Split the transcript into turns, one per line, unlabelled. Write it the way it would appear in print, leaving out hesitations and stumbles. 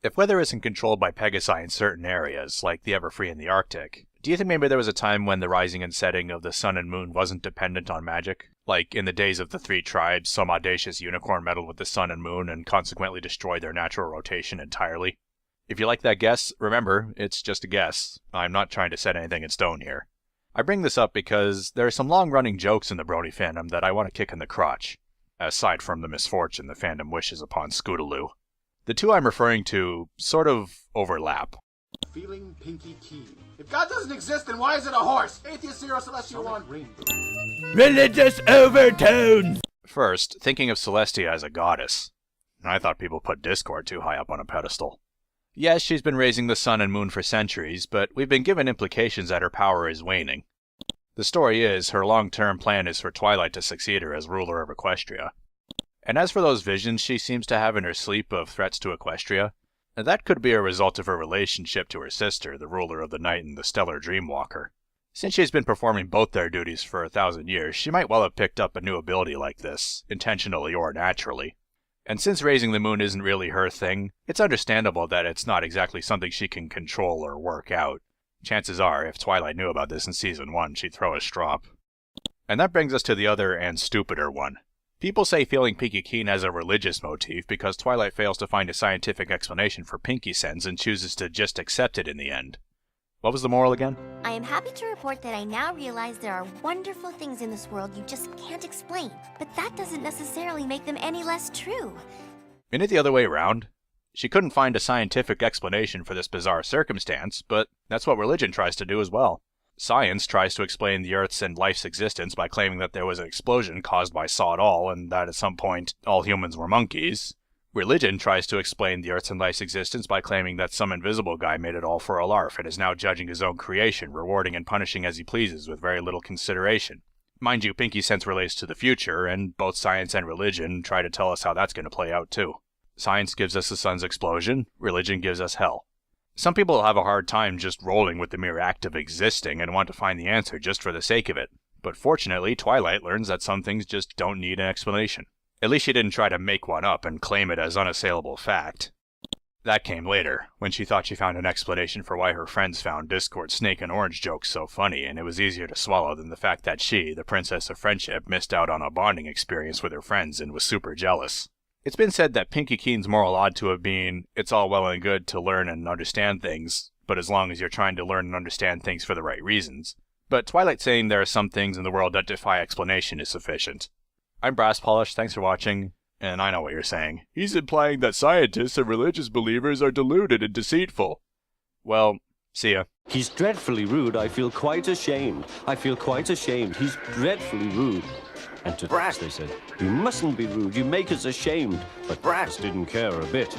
If weather isn't controlled by Pegasi in certain areas, like the Everfree in the Arctic, do you think maybe there was a time when the rising and setting of the sun and moon wasn't dependent on magic? Like in the days of the three tribes, some audacious unicorn meddled with the sun and moon and consequently destroyed their natural rotation entirely? If you like that guess, remember, it's just a guess. I'm not trying to set anything in stone here. I bring this up because there are some long-running jokes in the Brony fandom that I want to kick in the crotch, aside from the misfortune the fandom wishes upon Skiddlez. The two I'm referring to sort of overlap.
Feeling pinky keen. If God doesn't exist, then why is it a horse? Atheist Zero Celestial One.
Religious overtones!
First, thinking of Celestia as a goddess. I thought people put Discord too high up on a pedestal. Yes, she's been raising the sun and moon for centuries, but we've been given implications that her power is waning. The story is, her long-term plan is for Twilight to succeed her as ruler of Equestria. And as for those visions she seems to have in her sleep of threats to Equestria, that could be a result of her relationship to her sister, the ruler of the night and the stellar Dreamwalker. Since she's been performing both their duties for 1,000 years, she might well have picked up a new ability like this, intentionally or naturally. And since raising the moon isn't really her thing, it's understandable that it's not exactly something she can control or work out. Chances are, if Twilight knew about this in Season 1, she'd throw a strop. And that brings us to the other and stupider one. People say feeling Pinky Keen has a religious motif because Twilight fails to find a scientific explanation for Pinky Sense and chooses to just accept it in the end. What was the moral again?
I am happy to report that I now realize there are wonderful things in this world you just can't explain, but that doesn't necessarily make them any less true.
Isn't it the other way around? She couldn't find a scientific explanation for this bizarre circumstance, but that's what religion tries to do as well. Science tries to explain the Earth's and life's existence by claiming that there was an explosion caused by Sod-All and that at some point all humans were monkeys. Religion tries to explain the Earth's and life's existence by claiming that some invisible guy made it all for a larf and is now judging his own creation, rewarding and punishing as he pleases with very little consideration. Mind you, Pinky Sense relates to the future, and both science and religion try to tell us how that's going to play out too. Science gives us the sun's explosion, religion gives us hell. Some people have a hard time just rolling with the mere act of existing and want to find the answer just for the sake of it. But fortunately, Twilight learns that some things just don't need an explanation. At least she didn't try to make one up and claim it as unassailable fact. That came later, when she thought she found an explanation for why her friends found Discord's snake and orange jokes so funny, and it was easier to swallow than the fact that she, the Princess of Friendship, missed out on a bonding experience with her friends and was super jealous. It's been said that Pinky Keen's moral ought to have been, it's all well and good to learn and understand things, but as long as you're trying to learn and understand things for the right reasons. But Twilight saying there are some things in the world that defy explanation is sufficient. I'm Brass Polish, thanks for watching, and I know what you're saying. He's implying that scientists and religious believers are deluded and deceitful. Well, see ya.
He's dreadfully rude. I feel quite ashamed. I feel quite ashamed. He's dreadfully rude. And to Brass they said, you mustn't be rude. You make us ashamed. But Brass didn't care a bit.